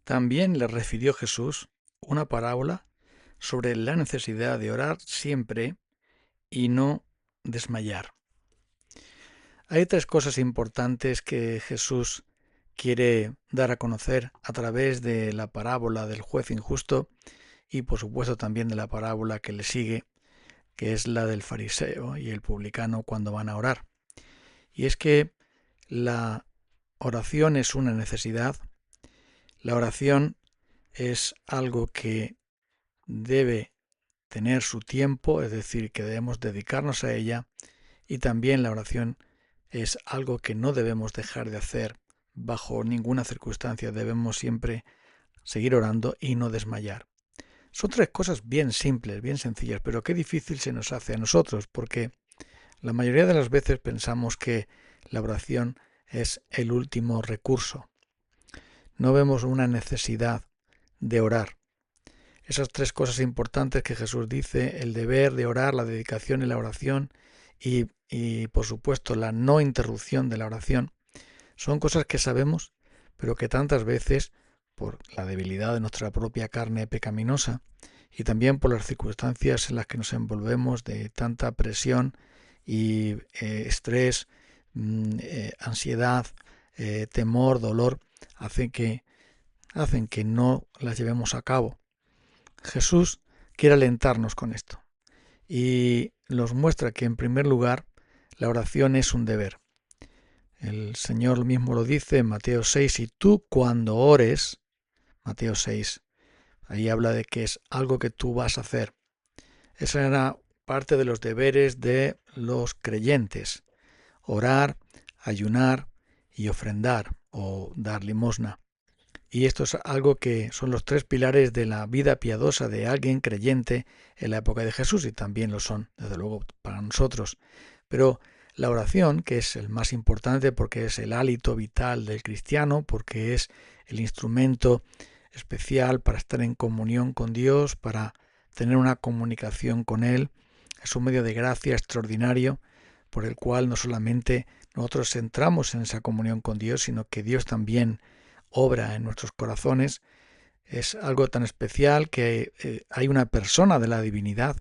También le refirió Jesús una parábola sobre la necesidad de orar siempre y no desmayar. Hay tres cosas importantes que Jesús quiere dar a conocer a través de la parábola del juez injusto y por supuesto también de la parábola que le sigue, que es la del fariseo y el publicano cuando van a orar. Y es que la oración es una necesidad, la oración es algo que debe tener su tiempo, es decir, que debemos dedicarnos a ella, y también la oración es algo que no debemos dejar de hacer bajo ninguna circunstancia, debemos siempre seguir orando y no desmayar. Son tres cosas bien simples, bien sencillas, pero qué difícil se nos hace a nosotros, porque la mayoría de las veces pensamos que la oración es el último recurso. No vemos una necesidad de orar. Esas tres cosas importantes que Jesús dice, el deber de orar, la dedicación y la oración, y por supuesto la no interrupción de la oración, son cosas que sabemos, pero que tantas veces, por la debilidad de nuestra propia carne pecaminosa, y también por las circunstancias en las que nos envolvemos de tanta presión y estrés, ansiedad, temor, dolor, hacen que no las llevemos a cabo. Jesús quiere alentarnos con esto y nos muestra que en primer lugar la oración es un deber. El Señor mismo lo dice en Mateo 6, y tú cuando ores, Mateo 6, ahí habla de que es algo que tú vas a hacer. Esa era parte de los deberes de los creyentes, orar, ayunar y ofrendar o dar limosna. Y esto es algo que son los tres pilares de la vida piadosa de alguien creyente en la época de Jesús, y también lo son, desde luego, para nosotros. Pero la oración, que es el más importante porque es el hálito vital del cristiano, porque es el instrumento especial para estar en comunión con Dios, para tener una comunicación con Él, es un medio de gracia extraordinario por el cual no solamente nosotros entramos en esa comunión con Dios, sino que Dios también obra en nuestros corazones. Es algo tan especial que hay una persona de la divinidad,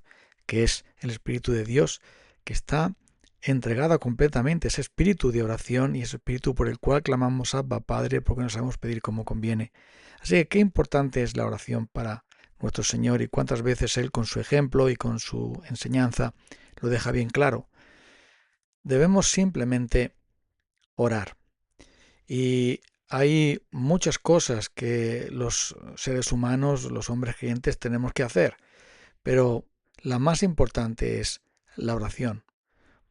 que es el Espíritu de Dios, que está entregada completamente, ese espíritu de oración y ese espíritu por el cual clamamos Abba Padre, porque no sabemos pedir como conviene. Así que qué importante es la oración para nuestro Señor, y cuántas veces Él con su ejemplo y con su enseñanza lo deja bien claro. Debemos simplemente orar. Y hay muchas cosas que los seres humanos, los hombres creyentes, tenemos que hacer, pero la más importante es la oración,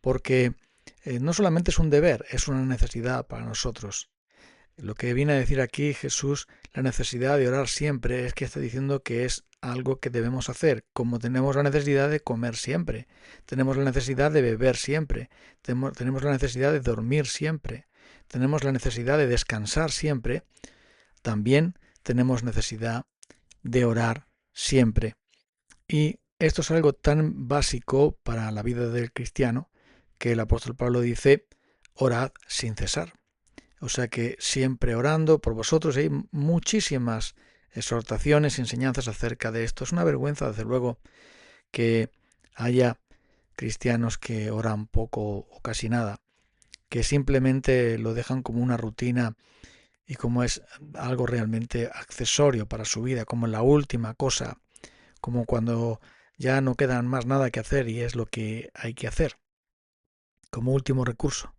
porque no solamente es un deber, es una necesidad para nosotros. Lo que viene a decir aquí Jesús, la necesidad de orar siempre, es que está diciendo que es algo que debemos hacer, como tenemos la necesidad de comer siempre, tenemos la necesidad de beber siempre, tenemos la necesidad de dormir siempre, tenemos la necesidad de descansar siempre, también tenemos necesidad de orar siempre. Y esto es algo tan básico para la vida del cristiano que el apóstol Pablo dice, orad sin cesar. O sea que siempre orando por vosotros. Hay muchísimas exhortaciones y enseñanzas acerca de esto. Es una vergüenza, desde luego, que haya cristianos que oran poco o casi nada, que simplemente lo dejan como una rutina y como es algo realmente accesorio para su vida, como la última cosa, como cuando ya no queda más nada que hacer y es lo que hay que hacer, como último recurso.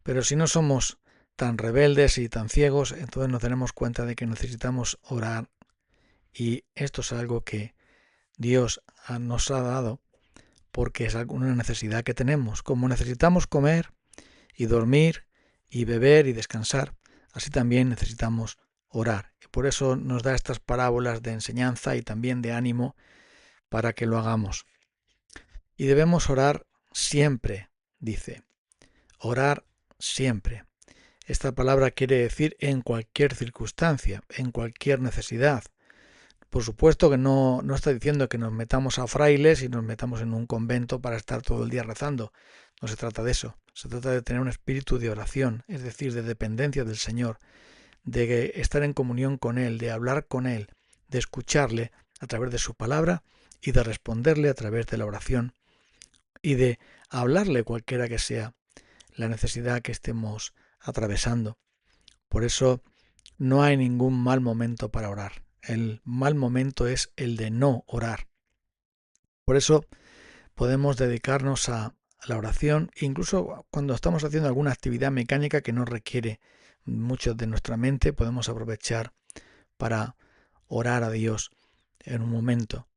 Pero si no somos tan rebeldes y tan ciegos, entonces nos daremos cuenta de que necesitamos orar, y esto es algo que Dios nos ha dado porque es una necesidad que tenemos. Como necesitamos comer y dormir y beber y descansar, así también necesitamos orar. Y por eso nos da estas parábolas de enseñanza y también de ánimo para que lo hagamos. Y debemos orar siempre, dice. Orar siempre. Esta palabra quiere decir en cualquier circunstancia, en cualquier necesidad. Por supuesto que no está diciendo que nos metamos a frailes y nos metamos en un convento para estar todo el día rezando. No se trata de eso. Se trata de tener un espíritu de oración, es decir, de dependencia del Señor, de estar en comunión con Él, de hablar con Él, de escucharle a través de su palabra y de responderle a través de la oración y de hablarle cualquiera que sea la necesidad que estemos atravesando. Por eso no hay ningún mal momento para orar. El mal momento es el de no orar. Por eso podemos dedicarnos a la oración, incluso cuando estamos haciendo alguna actividad mecánica que no requiere mucho de nuestra mente, podemos aprovechar para orar a Dios en un momento,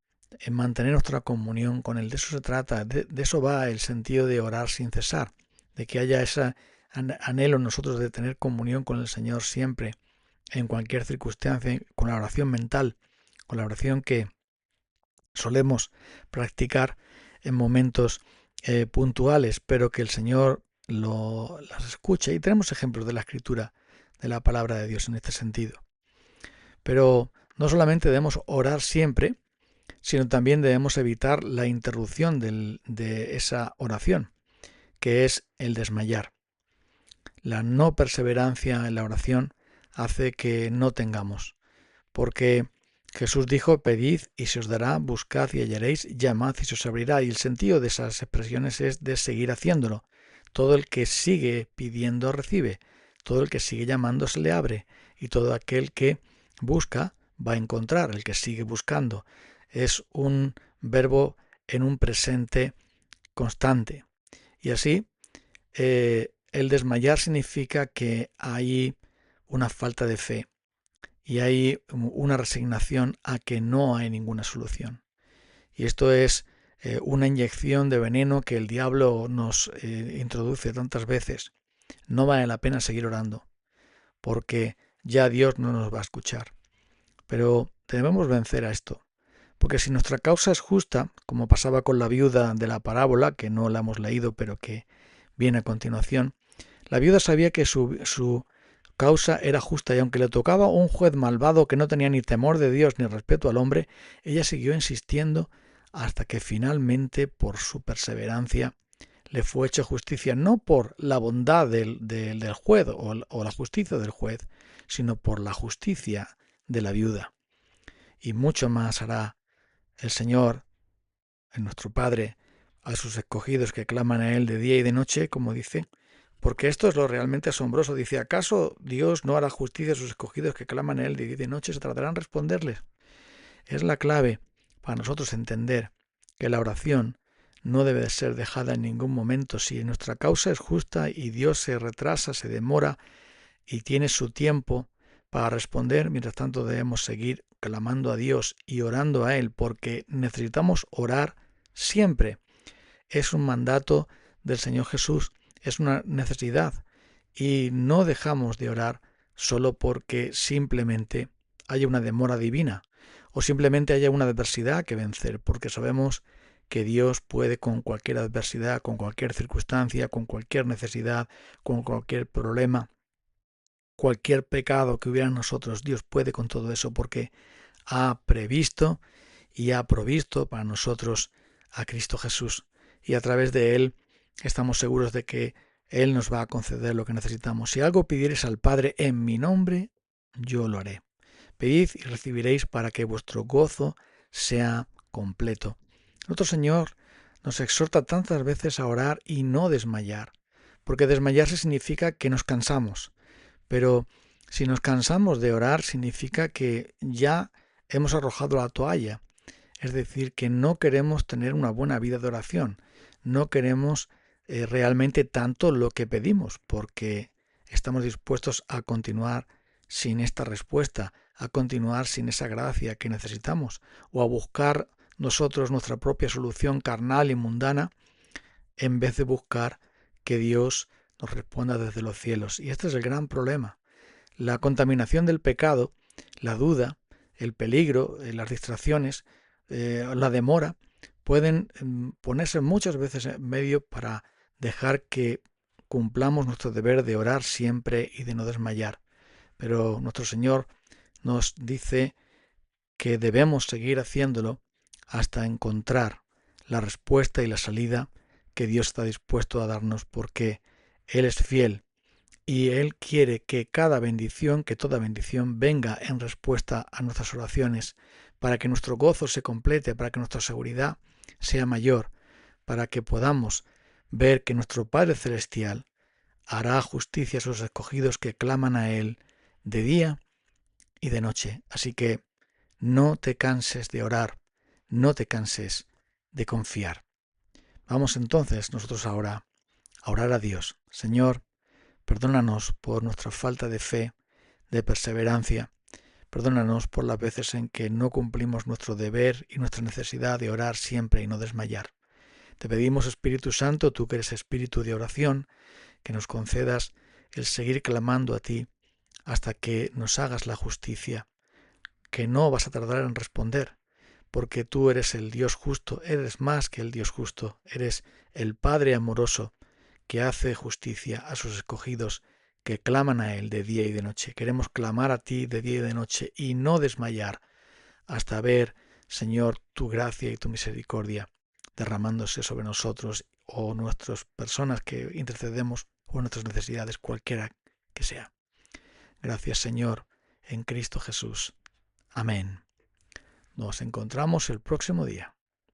en mantener nuestra comunión con Él. De eso se trata, de eso va el sentido de orar sin cesar, de que haya ese anhelo en nosotros de tener comunión con el Señor siempre, en cualquier circunstancia, con la oración mental, con la oración que solemos practicar en momentos puntuales, pero que el Señor las escucha. Y tenemos ejemplos de la Escritura, de la palabra de Dios en este sentido. Pero no solamente debemos orar siempre, sino también debemos evitar la interrupción de esa oración, que es el desmayar. La no perseverancia en la oración hace que no tengamos, porque Jesús dijo, pedid y se os dará, buscad y hallaréis, llamad y se os abrirá. Y el sentido de esas expresiones es de seguir haciéndolo. Todo el que sigue pidiendo recibe, todo el que sigue llamando se le abre, y todo aquel que busca va a encontrar, el que sigue buscando. Es un verbo en un presente constante. Y así, el desmayar significa que hay una falta de fe y hay una resignación a que no hay ninguna solución. Y esto es una inyección de veneno que el diablo nos introduce tantas veces. No vale la pena seguir orando, porque ya Dios no nos va a escuchar. Pero debemos vencer a esto, porque si nuestra causa es justa, como pasaba con la viuda de la parábola, que no la hemos leído, pero que viene a continuación, la viuda sabía que su causa era justa y aunque le tocaba un juez malvado que no tenía ni temor de Dios ni respeto al hombre, ella siguió insistiendo hasta que finalmente, por su perseverancia, le fue hecha justicia, no por la bondad del juez o la justicia del juez, sino por la justicia de la viuda. Y mucho más hará el Señor, nuestro Padre, a sus escogidos que claman a Él de día y de noche, como dice, porque esto es lo realmente asombroso. Dice, ¿acaso Dios no hará justicia a sus escogidos que claman a Él de día y de noche? Se tratarán de responderles. Es la clave para nosotros entender que la oración no debe de ser dejada en ningún momento. Si nuestra causa es justa y Dios se retrasa, se demora y tiene su tiempo para responder, mientras tanto debemos seguir clamando a Dios y orando a Él, porque necesitamos orar siempre. Es un mandato del Señor Jesús, es una necesidad, y no dejamos de orar solo porque simplemente haya una demora divina o simplemente haya una adversidad que vencer, porque sabemos que Dios puede con cualquier adversidad, con cualquier circunstancia, con cualquier necesidad, con cualquier problema, cualquier pecado que hubiera en nosotros. Dios puede con todo eso porque ha previsto y ha provisto para nosotros a Cristo Jesús. Y a través de Él estamos seguros de que Él nos va a conceder lo que necesitamos. Si algo pidiereis al Padre en mi nombre, yo lo haré. Pedid y recibiréis para que vuestro gozo sea completo. Nuestro Señor nos exhorta tantas veces a orar y no desmayar, porque desmayarse significa que nos cansamos. Pero si nos cansamos de orar, significa que ya hemos arrojado la toalla. Es decir, que no queremos tener una buena vida de oración. No queremos realmente tanto lo que pedimos, porque estamos dispuestos a continuar sin esta respuesta, a continuar sin esa gracia que necesitamos, o a buscar nosotros nuestra propia solución carnal y mundana, en vez de buscar que Dios nos responda desde los cielos. Y este es el gran problema. La contaminación del pecado, la duda, el peligro, las distracciones, la demora, pueden ponerse muchas veces en medio para dejar que cumplamos nuestro deber de orar siempre y de no desmayar. Pero nuestro Señor nos dice que debemos seguir haciéndolo hasta encontrar la respuesta y la salida que Dios está dispuesto a darnos, porque Él es fiel y Él quiere que cada bendición, que toda bendición venga en respuesta a nuestras oraciones, para que nuestro gozo se complete, para que nuestra seguridad sea mayor, para que podamos ver que nuestro Padre Celestial hará justicia a sus escogidos que claman a Él de día y de noche. Así que no te canses de orar, no te canses de confiar. Vamos entonces nosotros ahora a orar a Dios. Señor, perdónanos por nuestra falta de fe, de perseverancia. Perdónanos por las veces en que no cumplimos nuestro deber y nuestra necesidad de orar siempre y no desmayar. Te pedimos, Espíritu Santo, tú que eres espíritu de oración, que nos concedas el seguir clamando a ti hasta que nos hagas la justicia, que no vas a tardar en responder, porque tú eres el Dios justo, eres más que el Dios justo, eres el Padre amoroso que hace justicia a sus escogidos que claman a Él de día y de noche. Queremos clamar a ti de día y de noche y no desmayar hasta ver, Señor, tu gracia y tu misericordia derramándose sobre nosotros o nuestras personas que intercedemos o nuestras necesidades, cualquiera que sea. Gracias, Señor, en Cristo Jesús. Amén. Nos encontramos el próximo día.